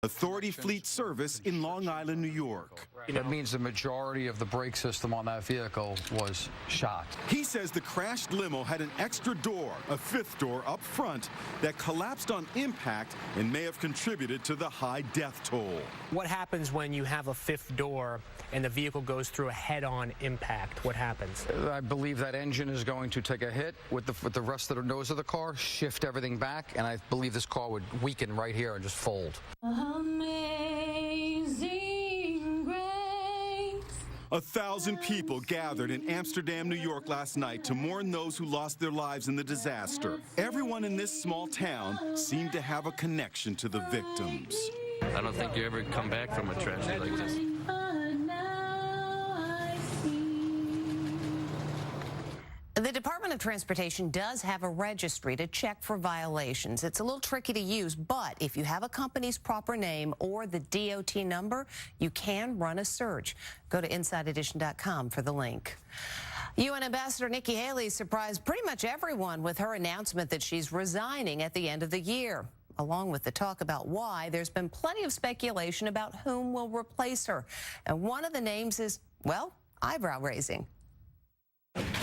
Authority Fleet Service in Long Island, New York. That means the majority of the brake system on that vehicle was shot. He says the crashed limo had an extra door, a fifth door up front, that collapsed on impact and may have contributed to the high death toll. What happens when you have a fifth door and the vehicle goes through a head-on impact? What happens? I believe that engine is going to take a hit with the rest of the nose of the car, shift everything back, and I believe this car would weaken right here and just fold. Amazing grace. 1,000 people gathered in Amsterdam, New York last night to mourn those who lost their lives in the disaster. Everyone in this small town seemed to have a connection to the victims. I don't think you ever come back from a tragedy like this. The Department of Transportation does have a registry to check for violations. It's a little tricky to use, but if you have a company's proper name or the DOT number, you can run a search. Go to InsideEdition.com for the link. UN Ambassador Nikki Haley surprised pretty much everyone with her announcement that she's resigning at the end of the year. Along with the talk about why, there's been plenty of speculation about whom will replace her. And one of the names is, well, eyebrow-raising.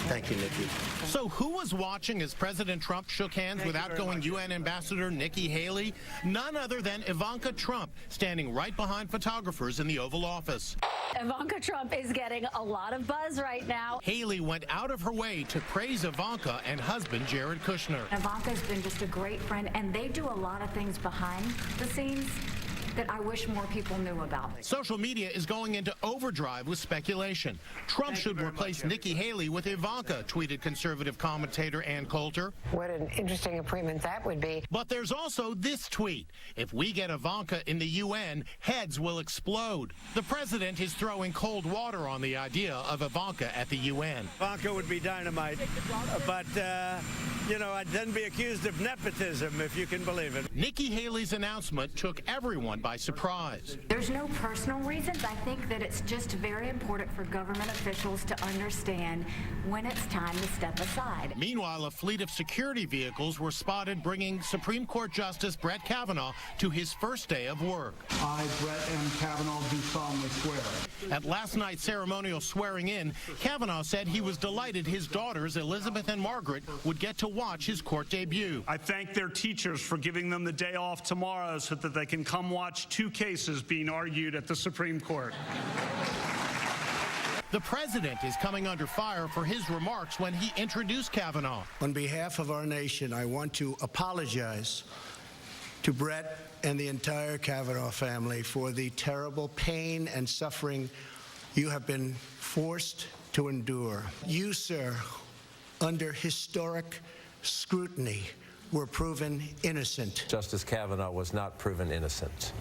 Thank you, Nikki. So who was watching as President Trump shook hands with outgoing UN Ambassador Nikki Haley? None other than Ivanka Trump, standing right behind photographers in the Oval Office. Ivanka Trump is getting a lot of buzz right now. Haley went out of her way to praise Ivanka and husband Jared Kushner. Ivanka's been just a great friend, and they do a lot of things behind the scenes that I wish more people knew about. Social media is going into overdrive with speculation. Trump should replace Nikki Haley with Ivanka, tweeted conservative commentator Ann Coulter. What an interesting appointment that would be. But there's also this tweet. If we get Ivanka in the UN, heads will explode. The president is throwing cold water on the idea of Ivanka at the UN. Ivanka would be dynamite, but, you know, I'd then be accused of nepotism, if you can believe it. Nikki Haley's announcement took everyone by surprise. There's no personal reasons. I think that it's just very important for government officials to understand when it's time to step aside. Meanwhile, a fleet of security vehicles were spotted bringing Supreme Court Justice Brett Kavanaugh to his first day of work. I, Brett M. Kavanaugh, do solemnly swear. At last night's ceremonial swearing in, Kavanaugh said he was delighted his daughters, Elizabeth and Margaret, would get to watch his court debut. I thank their teachers for giving them the day off tomorrow so that they can come watch two cases being argued at the Supreme Court. The president is coming under fire for his remarks when he introduced Kavanaugh. On behalf of our nation, I want to apologize to Brett and the entire Kavanaugh family for the terrible pain and suffering you have been forced to endure. You, sir, under historic scrutiny, were proven innocent. Justice Kavanaugh was not proven innocent.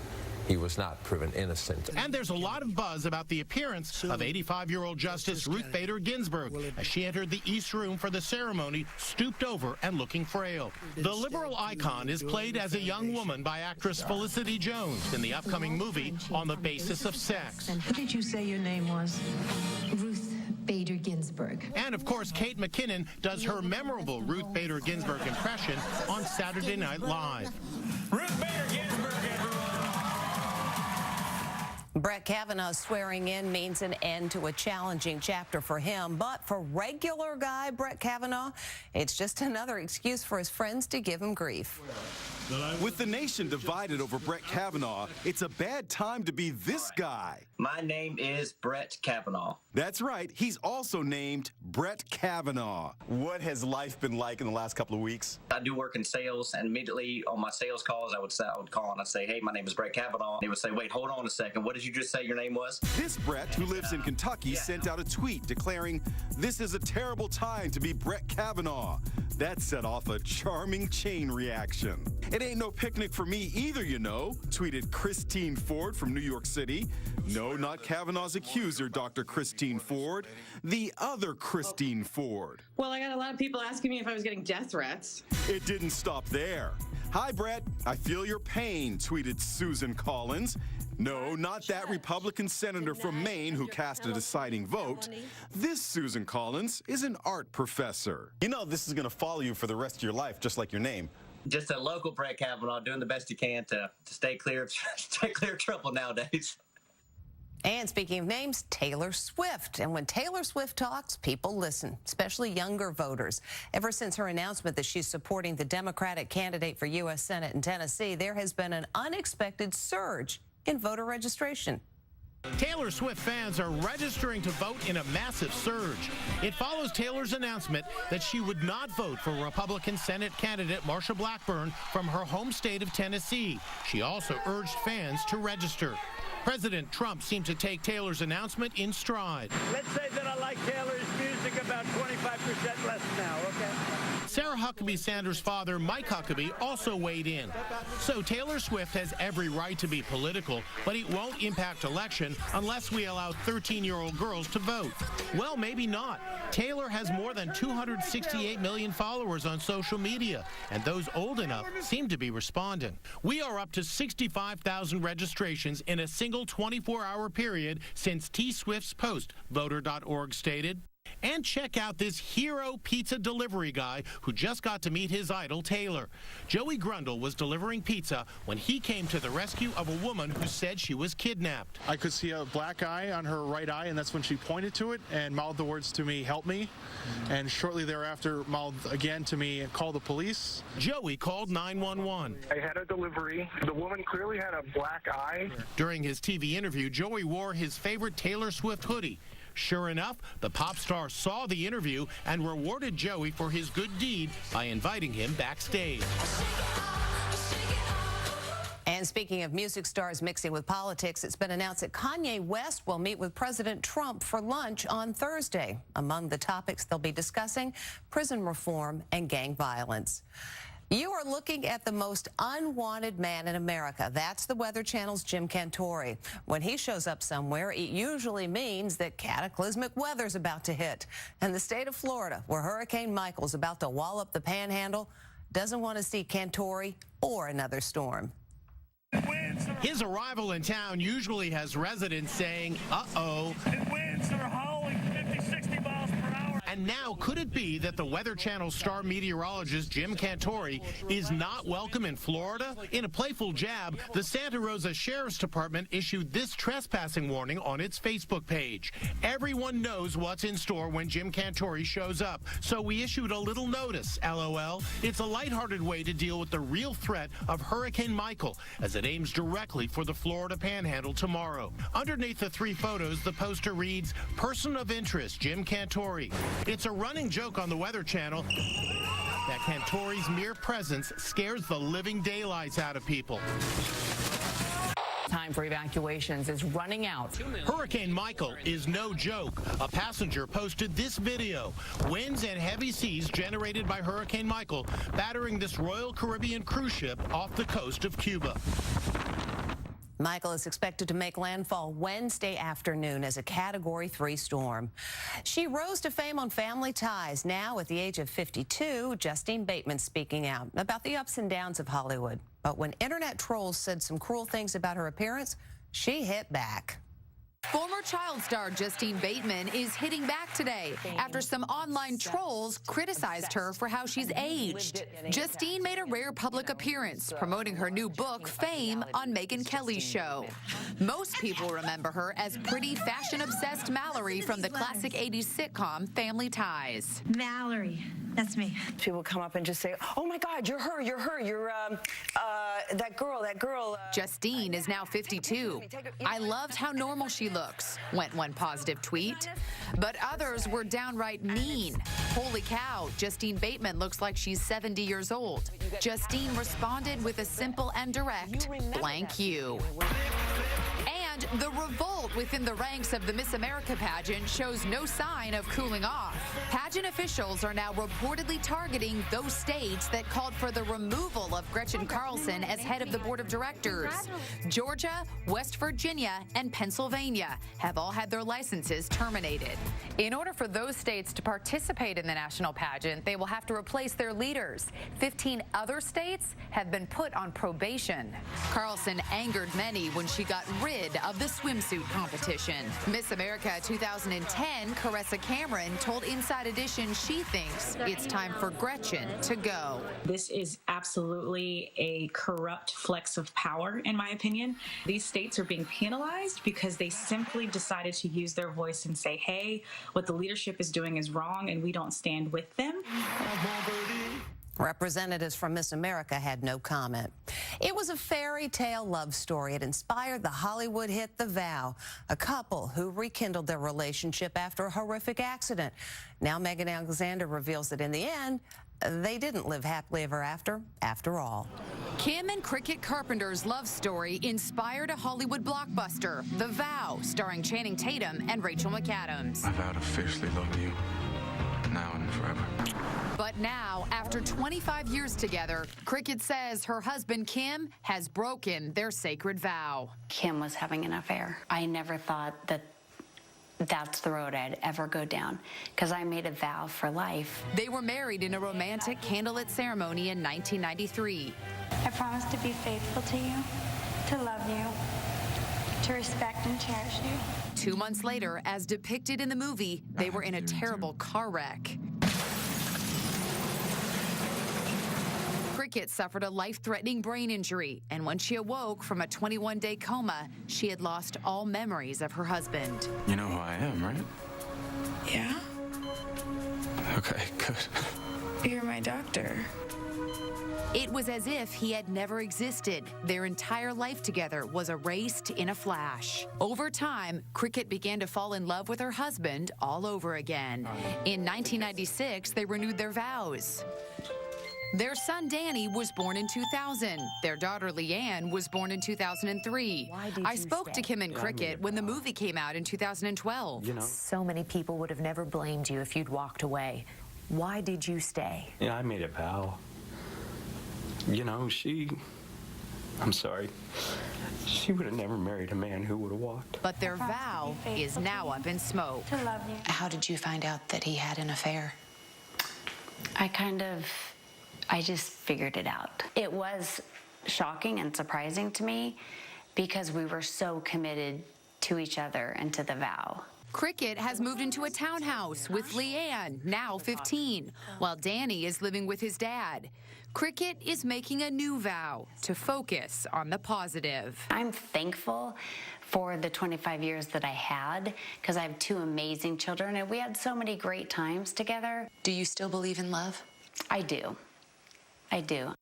He was not proven innocent. And there's a lot of buzz about the appearance of 85-year-old Justice Ruth Bader Ginsburg as she entered the East Room for the ceremony, stooped over and looking frail. The liberal icon is played as a young woman by actress Felicity Jones in the upcoming movie On the Basis of Sex. And who did you say your name was? Ruth Bader Ginsburg. And, of course, Kate McKinnon does her memorable Ruth Bader Ginsburg impression on Saturday Night Live. Ruth Bader Ginsburg, everyone. Brett Kavanaugh's swearing in means an end to a challenging chapter for him, but for regular guy Brett Kavanaugh, it's just another excuse for his friends to give him grief. With the nation divided over Brett Kavanaugh, it's a bad time to be this guy. My name is Brett Kavanaugh. That's right. He's also named Brett Kavanaugh. What has life been like in the last couple of weeks? I do work in sales, and immediately on my sales calls, I would call and I'd say, hey, my name is Brett Kavanaugh. They would say, wait, hold on a second. What did you just say your name was? This Brett, who lives in Kentucky, sent out a tweet declaring, this is a terrible time to be Brett Kavanaugh. That set off a charming chain reaction. It ain't no picnic for me either, you know, tweeted Christine Ford from New York City. No, not Kavanaugh's accuser, Dr. Christine Ford. The other Christine Ford. Well, I got a lot of people asking me if I was getting death threats. It didn't stop there. Hi, Brett. I feel your pain, tweeted Susan Collins. No, not that Republican senator from Maine who cast a deciding vote. This Susan Collins is an art professor. You know this is going to follow you for the rest of your life, just like your name. Just a local Brett Kavanaugh doing the best you can to stay clear of trouble nowadays. And speaking of names, Taylor Swift. And when Taylor Swift talks, people listen, especially younger voters. Ever since her announcement that she's supporting the Democratic candidate for U.S. Senate in Tennessee, there has been an unexpected surge in voter registration. Taylor Swift fans are registering to vote in a massive surge. It follows Taylor's announcement that she would not vote for Republican Senate candidate Marsha Blackburn from her home state of Tennessee. She also urged fans to register. President Trump seemed to take Taylor's announcement in stride. Let's say that I like Taylor's music about 25% less now, okay? Sarah Huckabee Sanders' father, Mike Huckabee, also weighed in. So Taylor Swift has every right to be political, but it won't impact election unless we allow 13-year-old girls to vote. Well, maybe not. Taylor has more than 268 million followers on social media, and those old enough seem to be responding. We are up to 65,000 registrations in a single 24-hour period since T. Swift's post, voter.org stated. And check out this hero pizza delivery guy who just got to meet his idol, Taylor. Joey Grundle was delivering pizza when he came to the rescue of a woman who said she was kidnapped. I could see a black eye on her right eye, and that's when she pointed to it and mouthed the words to me, "Help me." And shortly thereafter, mouthed again to me, "Call the police." Joey called 911. I had a delivery. The woman clearly had a black eye. During his TV interview, Joey wore his favorite Taylor Swift hoodie. Sure enough, the pop star saw the interview and rewarded Joey for his good deed by inviting him backstage. And speaking of music stars mixing with politics, it's been announced that Kanye West will meet with President Trump for lunch on Thursday. Among the topics they'll be discussing, prison reform and gang violence. You are looking at the most unwanted man in America. That's the Weather Channel's Jim Cantore. When he shows up somewhere, it usually means that cataclysmic weather's about to hit. And the state of Florida, where Hurricane Michael's about to wallop the panhandle, doesn't want to see Cantore or another storm. His arrival in town usually has residents saying, uh-oh. Winds are howling 50, 60 miles per hour. And now, could it be that the Weather Channel star meteorologist Jim Cantore is not welcome in Florida? In a playful jab, the Santa Rosa Sheriff's Department issued this trespassing warning on its Facebook page. Everyone knows what's in store when Jim Cantore shows up, so we issued a little notice, LOL. It's a lighthearted way to deal with the real threat of Hurricane Michael as it aims directly for the Florida Panhandle tomorrow. Underneath the three photos, the poster reads, "Person of Interest, Jim Cantore." It's a running joke on the Weather Channel that Cantore's mere presence scares the living daylights out of people. Time for evacuations is running out. Hurricane Michael is no joke. A passenger posted this video. Winds and heavy seas generated by Hurricane Michael battering this Royal Caribbean cruise ship off the coast of Cuba. Michael is expected to make landfall Wednesday afternoon as a Category 3 storm. She rose to fame on Family Ties. Now, at the age of 52, Justine Bateman speaking out about the ups and downs of Hollywood. But when internet trolls said some cruel things about her appearance, she hit back. Former child star Justine Bateman is hitting back today after some online trolls criticized her for how she's aged. Justine made a rare public appearance promoting her new book, Fame, on Megyn Kelly's show. Most people remember her as pretty, fashion-obsessed Mallory from the classic 80s sitcom Family Ties. Mallory, that's me. People come up and just say, "Oh my God, you're her, you're that girl. Justine is now 52. I loved how normal she looks, went one positive tweet. But others were downright mean. Holy cow, Justine Bateman looks like she's 70 years old. Justine responded with a simple and direct, blank you. And the revolt within the ranks of the Miss America pageant shows no sign of cooling off. Pageant officials are now reportedly targeting those states that called for the removal of Gretchen Carlson as head of the board of directors. Georgia, West Virginia, and Pennsylvania have all had their licenses terminated. In order for those states to participate in the national pageant, they will have to replace their leaders. 15 other states have been put on probation. Carlson angered many when she got rid of the swimsuit competition. Miss America 2010, Caressa Cameron, told Inside Edition she thinks it's time for Gretchen to go. This is absolutely a corrupt flex of power, in my opinion. These states are being penalized because they simply decided to use their voice and say, hey, what the leadership is doing is wrong and we don't stand with them. Representatives from Miss America had no comment. It was a fairy tale love story. It inspired the Hollywood hit The Vow, a couple who rekindled their relationship after a horrific accident. Now Megan Alexander reveals that in the end, they didn't live happily ever after all. Kim and Cricket Carpenter's love story inspired a Hollywood blockbuster, The Vow, starring Channing Tatum and Rachel McAdams. I vow to fiercely love you, now and forever. But now, after 25 years together, Cricket says her husband, Kim, has broken their sacred vow. Kim was having an affair. I never thought that that's the road I'd ever go down, because I made a vow for life. They were married in a romantic candlelit ceremony in 1993. I promise to be faithful to you, to love you, to respect and cherish you. 2 months later, as depicted in the movie, they were in a terrible car wreck. Cricket suffered a life-threatening brain injury, and when she awoke from a 21-day coma, she had lost all memories of her husband. You know who I am, right? Yeah? Okay, good. You're my doctor. It was as if he had never existed. Their entire life together was erased in a flash. Over time, Cricket began to fall in love with her husband all over again. In 1996, they renewed their vows. Their son, Danny, was born in 2000. Their daughter, Leanne, was born in 2003. I spoke to Kim and Cricket when the movie came out in 2012. You know, so many people would have never blamed you if you'd walked away. Why did you stay? Yeah, I made a vow. You know, I'm sorry. She would have never married a man who would have walked. But their vow is now up in smoke. To love you. How did you find out that he had an affair? I just figured it out. It was shocking and surprising to me because we were so committed to each other and to the vow. Cricket has moved into a townhouse with Leanne, now 15, while Danny is living with his dad. Cricket is making a new vow to focus on the positive. I'm thankful for the 25 years that I had because I have two amazing children and we had so many great times together. Do you still believe in love? I do. I do.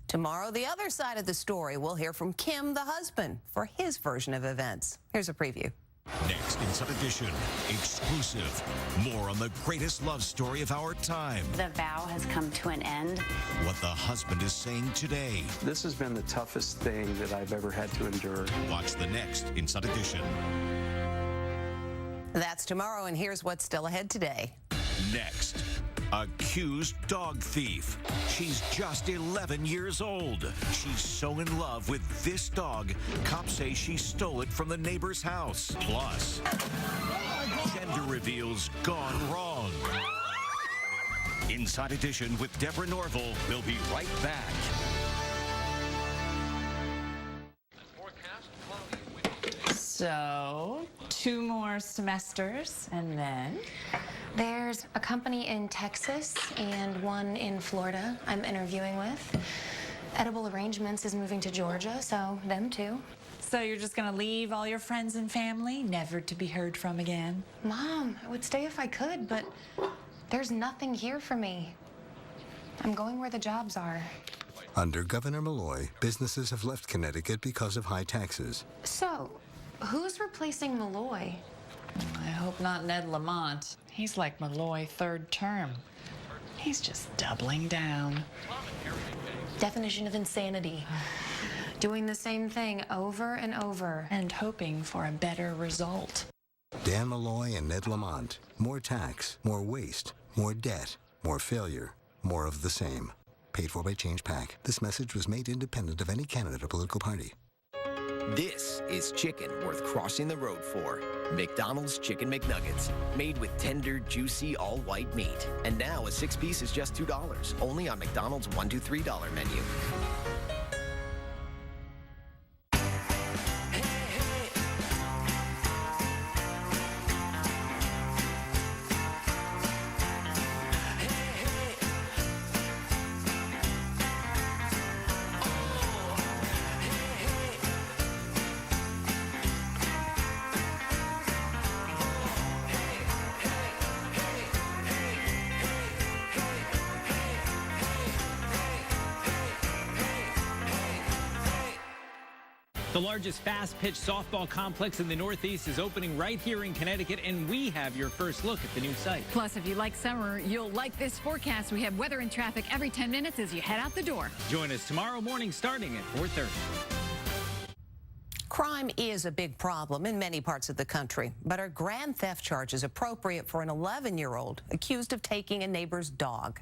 Tomorrow, the other side of the story, we'll hear from Kim, the husband, for his version of events. Here's a preview. Next in Sun Edition, exclusive. More on the greatest love story of our time. The vow has come to an end. What the husband is saying today. This has been the toughest thing that I've ever had to endure. Watch the next in Sun Edition. That's tomorrow, and here's what's still ahead today. Next, accused dog thief. She's just 11 years old. She's so in love with this dog, cops say she stole it from the neighbor's house. Plus, gender reveals gone wrong. Inside Edition with Deborah Norville. We'll be right back. So, 2 more semesters, and then? There's a company in Texas and one in Florida I'm interviewing with. Edible Arrangements is moving to Georgia, so them too. So you're just gonna leave all your friends and family, never to be heard from again? Mom, I would stay if I could, but there's nothing here for me. I'm going where the jobs are. Under Governor Malloy, businesses have left Connecticut because of high taxes. So, who's replacing Malloy? I hope not Ned Lamont. He's like Malloy 3rd term. He's just doubling down. Definition of insanity. Doing the same thing over and over. And hoping for a better result. Dan Malloy and Ned Lamont. More tax, more waste, more debt, more failure, more of the same. Paid for by Change PAC. This message was made independent of any candidate or political party. This is chicken worth crossing the road for. McDonald's Chicken McNuggets, made with tender, juicy, all-white meat. And now a 6-piece is just $2, only on McDonald's $1, $2, $3 menu. The largest fast-pitch softball complex in the Northeast is opening right here in Connecticut, and we have your first look at the new site. Plus, if you like summer, you'll like this forecast. We have weather and traffic every 10 minutes as you head out the door. Join us tomorrow morning starting at 4:30. Crime is a big problem in many parts of the country, but are grand theft charges appropriate for an 11-year-old accused of taking a neighbor's dog?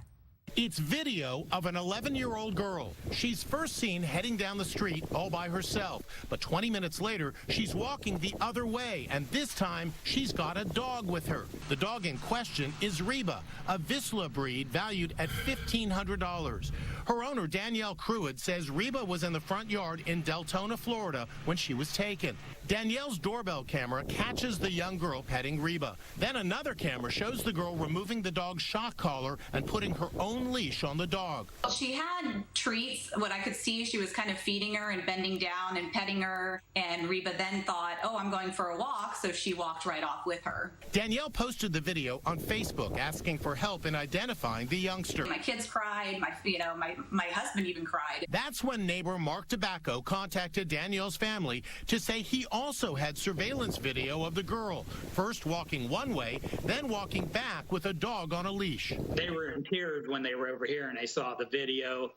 It's video of an 11-year-old girl. She's first seen heading down the street all by herself, but 20 minutes later, she's walking the other way, and this time, she's got a dog with her. The dog in question is Reba, a Vizsla breed valued at $1,500. Her owner, Danielle Cruitt, says Reba was in the front yard in Deltona, Florida, when she was taken. Danielle's doorbell camera catches the young girl petting Reba. Then another camera shows the girl removing the dog's shock collar and putting her own leash on the dog. She had treats. What I could see, she was kind of feeding her and bending down and petting her. And Reba then thought, oh, I'm going for a walk. So she walked right off with her. Danielle posted the video on Facebook asking for help in identifying the youngster. My kids cried. My husband even cried. That's when neighbor Mark Tobacco contacted Danielle's family to say he also had surveillance video of the girl, first walking one way, then walking back with a dog on a leash. They were in tears when they were over here and they saw the video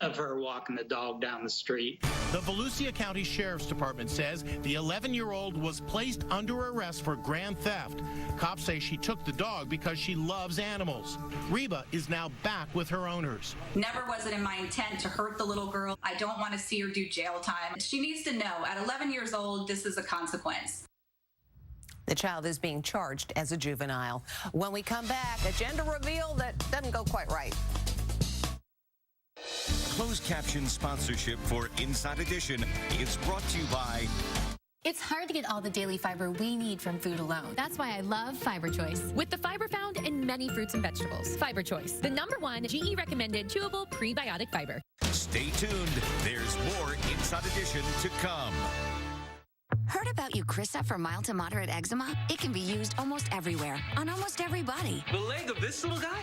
of her walking the dog down the street. The Volusia County Sheriff's Department says the 11-year-old was placed under arrest for grand theft. Cops say she took the dog because she loves animals. Reba is now back with her owners. Never was it in my intent to hurt the little girl. I don't want to see her do jail time. She needs to know at 11 years old, this is a consequence. The child is being charged as a juvenile. When we come back, a gender reveal that doesn't go quite right. Closed caption sponsorship for Inside Edition is brought to you by... It's hard to get all the daily fiber we need from food alone. That's why I love Fiber Choice. With the fiber found in many fruits and vegetables. Fiber Choice, the #1 GE recommended chewable prebiotic fiber. Stay tuned. There's more Inside Edition to come. Heard about Eucrisa for mild to moderate eczema? It can be used almost everywhere, on almost every body. The leg of this little guy?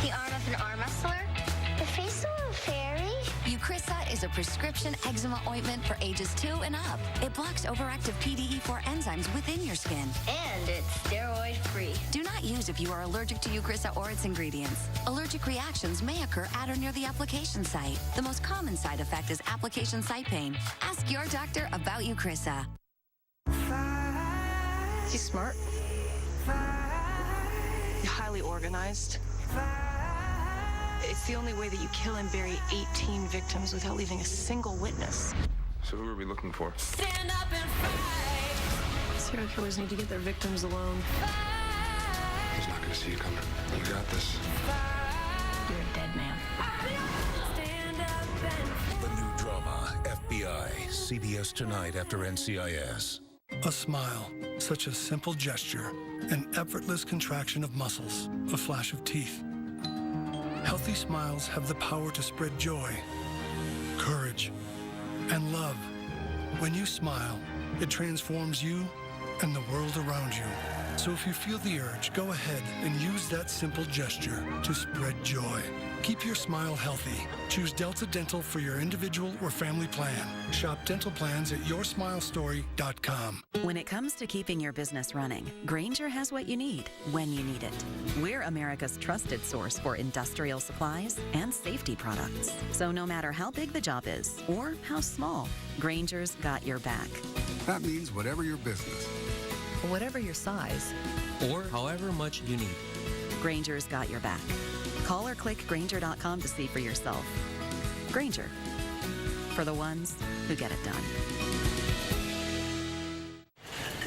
The arm of an arm wrestler? The face of a fairy? Eucrisa is a prescription eczema ointment for ages 2 and up. It blocks overactive PDE4 enzymes within your skin. And it's steroid-free. Do not use if you are allergic to Eucrisa or its ingredients. Allergic reactions may occur at or near the application site. The most common side effect is application site pain. Ask your doctor about Eucrisa. He's smart. Highly organized. It's the only way that you kill and bury 18 victims without leaving a single witness. So who are we looking for? Stand up and fight. Serial killers need to get their victims alone. He's not going to see you coming. You got this. You're a dead man. Stand up and The new drama, FBI, CBS tonight after NCIS. A smile, such a simple gesture, an effortless contraction of muscles, a flash of teeth. Healthy smiles have the power to spread joy, courage, and love. When you smile, it transforms you and the world around you. So if you feel the urge, go ahead and use that simple gesture to spread joy. Keep your smile healthy. Choose Delta Dental for your individual or family plan. Shop dental plans at yoursmilestory.com. When it comes to keeping your business running, Grainger has what you need when you need it. We're America's trusted source for industrial supplies and safety products. So no matter how big the job is or how small, Grainger's got your back. That means whatever your business, whatever your size, or however much you need, Grainger's got your back. Call or click Grainger.com to see for yourself. Grainger, for the ones who get it done.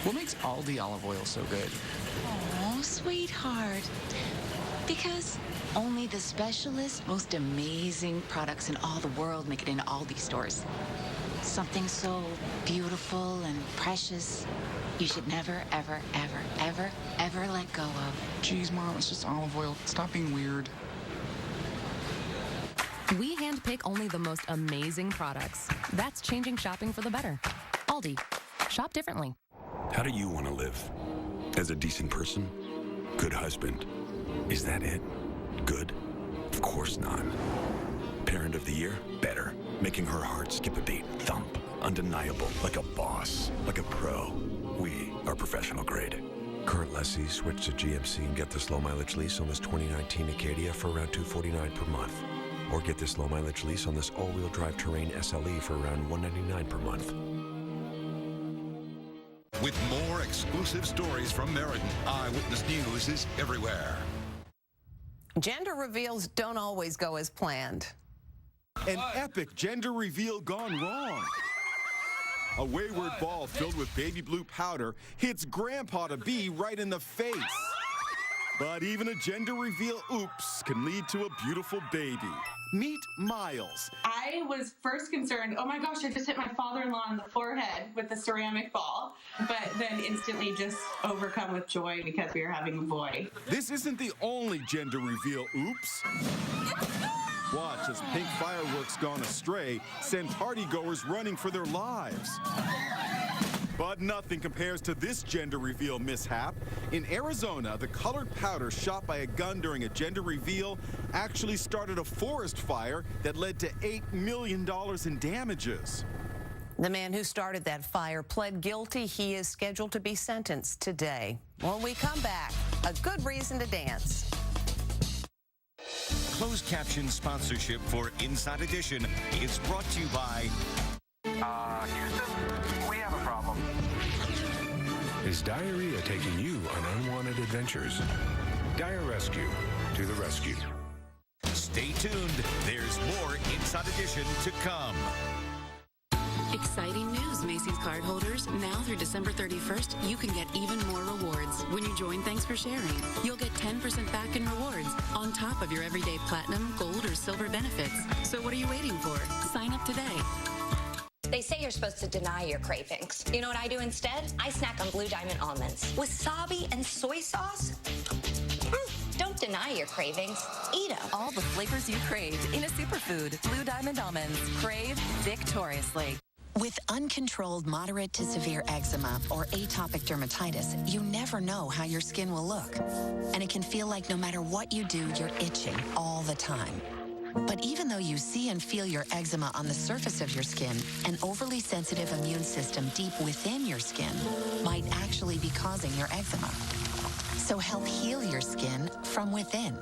What makes Aldi olive oil so good? Oh, sweetheart. Because only the specialist, most amazing products in all the world make it in Aldi stores. Something so beautiful and precious, you should never, ever, ever, ever, ever let go of. Geez, Mom, it's just olive oil. Stop being weird. We handpick only the most amazing products. That's changing shopping for the better. Aldi. Shop differently. How do you want to live? As a decent person? Good husband? Is that it? Good? Of course not. Parent of the year? Better. Making her heart skip a beat. Thump. Undeniable, like a boss, like a pro. We are professional grade. Current lessees switch to GMC and get this low-mileage lease on this 2019 Acadia for around $249 per month. Or get this low-mileage lease on this all-wheel drive Terrain SLE for around $199 per month. With more exclusive stories from Meriden, Eyewitness News is everywhere. Gender reveals don't always go as planned. An epic gender reveal gone wrong. A wayward ball filled with baby blue powder hits Grandpa-to-be right in the face. But even a gender reveal oops can lead to a beautiful baby. Meet Miles. I was first concerned, oh my gosh, I just hit my father-in-law on the forehead with the ceramic ball, but then instantly just overcome with joy because we are having a boy. This isn't the only gender reveal oops. Watch as pink fireworks gone astray send partygoers running for their lives. But nothing compares to this gender reveal mishap. In Arizona, the colored powder shot by a gun during a gender reveal actually started a forest fire that led to $8 million in damages. The man who started that fire pled guilty. He is scheduled to be sentenced today. When we come back, a good reason to dance. Closed caption sponsorship for Inside Edition is brought to you by... Houston, we have a problem. Is diarrhea taking you on unwanted adventures? Dire Rescue, to the rescue. Stay tuned. There's more Inside Edition to come. Exciting news, Macy's cardholders. Now through December 31st, you can get even more rewards when you join Thanks for Sharing. You'll get 10% back in rewards on top of your everyday platinum, gold, or silver benefits. So what are you waiting for? Sign up today. They say you're supposed to deny your cravings. You know what I do instead? I snack on Blue Diamond almonds. Wasabi and soy sauce? Don't deny your cravings. Eat them. All the flavors you craved in a superfood. Blue Diamond almonds. Crave victoriously. With uncontrolled moderate to severe eczema or atopic dermatitis, you never know how your skin will look. And it can feel like no matter what you do, you're itching all the time. But even though you see and feel your eczema on the surface of your skin, an overly sensitive immune system deep within your skin might actually be causing your eczema. So help heal your skin from within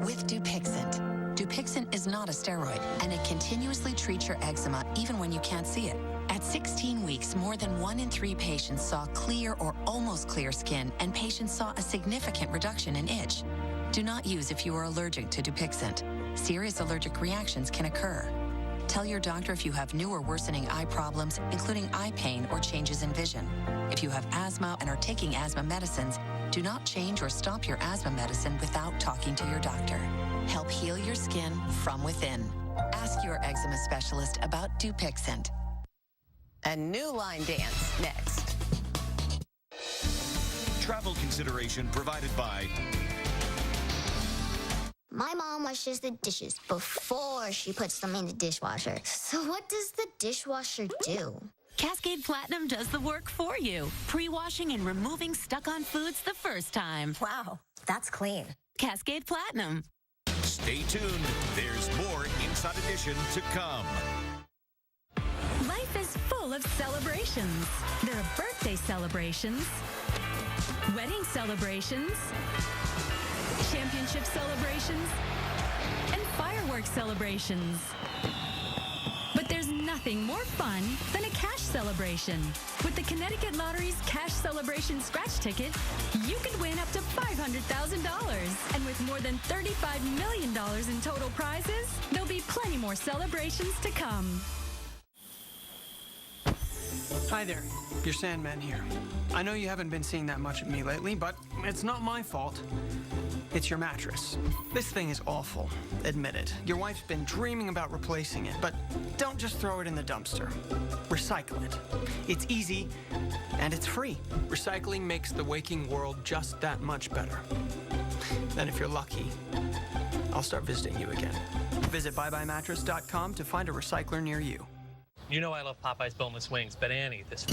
with Dupixent. Dupixent is not a steroid, and it continuously treats your eczema even when you can't see it. At 16 weeks, more than 1 in 3 patients saw clear or almost clear skin, and patients saw a significant reduction in itch. Do not use if you are allergic to Dupixent. Serious allergic reactions can occur. Tell your doctor if you have new or worsening eye problems, including eye pain or changes in vision. If you have asthma and are taking asthma medicines, do not change or stop your asthma medicine without talking to your doctor. Help heal your skin from within. Ask your eczema specialist about Dupixent. A new line dance next. Travel consideration provided by... My mom washes the dishes before she puts them in the dishwasher. So what does the dishwasher do? Cascade Platinum does the work for you. Pre-washing and removing stuck-on foods the first time. Wow, that's clean. Cascade Platinum. Stay tuned. There's more Inside Edition to come. Life is full of celebrations. There are birthday celebrations, wedding celebrations, championship celebrations, and fireworks celebrations. But there's nothing more fun than a cash celebration. With the Connecticut Lottery's Cash Celebration Scratch Ticket, you could win up to $500,000. And with more than $35 million in total prizes, there'll be plenty more celebrations to come. Hi there, your Sandman here. I know you haven't been seeing that much of me lately, but it's not my fault. It's your mattress. This thing is awful, admit it. Your wife's been dreaming about replacing it, but don't just throw it in the dumpster. Recycle it. It's easy, and it's free. Recycling makes the waking world just that much better. Then if you're lucky, I'll start visiting you again. Visit buybuymattress.com to find a recycler near you. You know I love Popeye's boneless wings, but Annie, this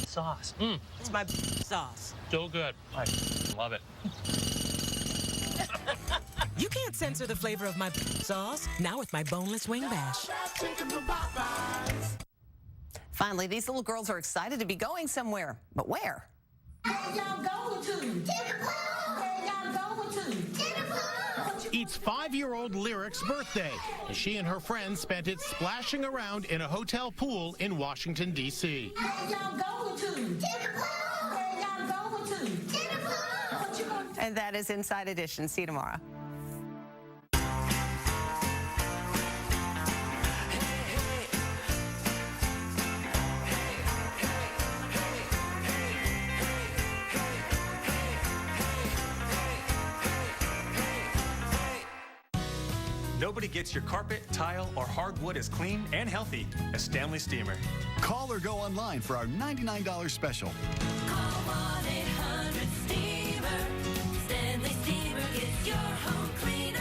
sauce. It's my sauce. So good. I love it. You can't censor the flavor of my sauce. Now with my boneless wing bash. Finally, these little girls are excited to be going somewhere. But where? Y'all going to? Y'all going to? It's 5-year-old Lyric's birthday, and she and her friends spent it splashing around in a hotel pool in Washington, D.C. Y'all going to? Y'all going to? And that is Inside Edition. See you tomorrow. Nobody gets your carpet, tile, or hardwood as clean and healthy as Stanley Steamer. Call or go online for our $99 special. Call 1-800-STEAMER. Stanley Steamer gets your home cleaner.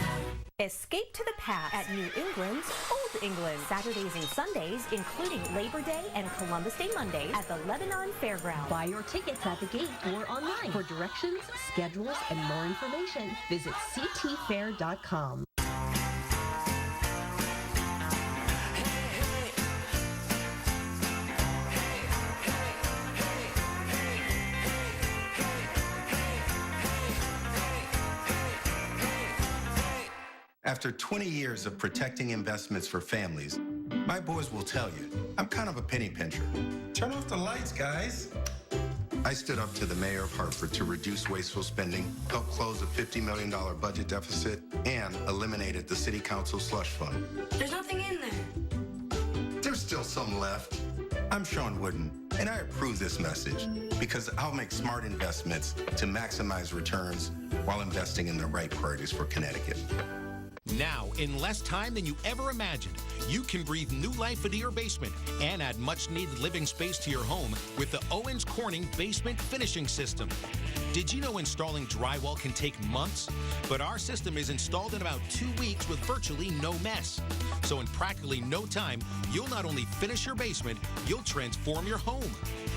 Escape to the past at New England's Old England. Saturdays and Sundays, including Labor Day and Columbus Day Mondays at the Lebanon Fairground. Buy your tickets at the gate or online. For directions, schedules, and more information, visit ctfair.com. After 20 years of protecting investments for families, my boys will tell you, I'm kind of a penny pincher. Turn off the lights, guys. I stood up to the mayor of Hartford to reduce wasteful spending, help close a $50 million budget deficit, and eliminated the city council slush fund. There's nothing in there. There's still some left. I'm Sean Wooden, and I approve this message because I'll make smart investments to maximize returns while investing in the right priorities for Connecticut. Now, in less time than you ever imagined, you can breathe new life into your basement and add much-needed living space to your home with the Owens Corning Basement Finishing System. Did you know installing drywall can take months? But our system is installed in about 2 weeks with virtually no mess. So in practically no time, you'll not only finish your basement, you'll transform your home.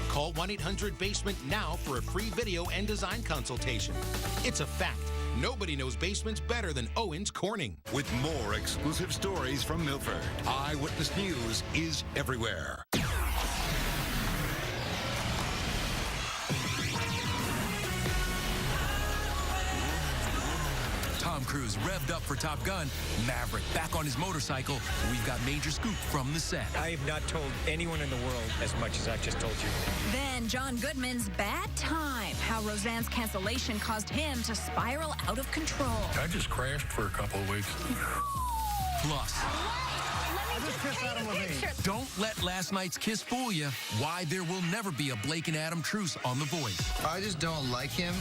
Call 1-800-BASEMENT now for a free video and design consultation. It's a fact. Nobody knows basements better than Owens Corning. With more exclusive stories from Milford, Eyewitness News is everywhere. Tom Cruise revved up for Top Gun. Maverick back on his motorcycle. We've got major scoop from the set. I have not told anyone in the world as much as I've just told you. Then John Goodman's Bad Time. How Roseanne's cancellation caused him to spiral out of control. I just crashed for a couple of weeks. Plus, don't let last night's kiss fool you. Why there will never be a Blake and Adam truce on The Voice. I just don't like him.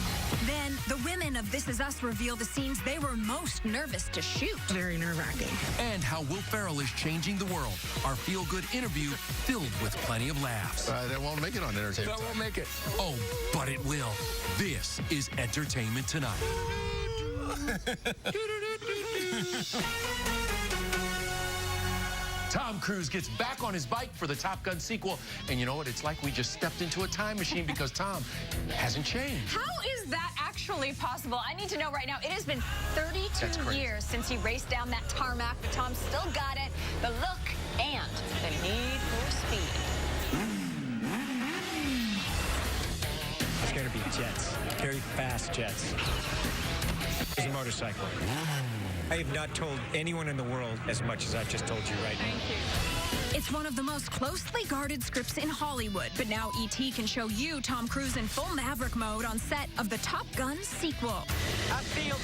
Then the women of This Is Us reveal the scenes they were most nervous to shoot. Very nerve-wracking. And how Will Ferrell is changing the world. Our feel-good interview filled with plenty of laughs. That won't make it on Entertainment That won't make it. Oh, but it will. This is Entertainment Tonight. Tom Cruise gets back on his bike for the Top Gun sequel. And you know what? It's like we just stepped into a time machine because Tom hasn't changed. How is that actually possible? I need to know right now. It has been 32 years since he raced down that tarmac, but Tom still got it. The look and the need for speed. It's going to be jets. Very fast jets. It's a motorcycle. I have not told anyone in the world as much as I've just told you right now. Thank you. It's one of the most closely guarded scripts in Hollywood, but now E.T. can show you Tom Cruise in full Maverick mode on set of the Top Gun sequel. I feel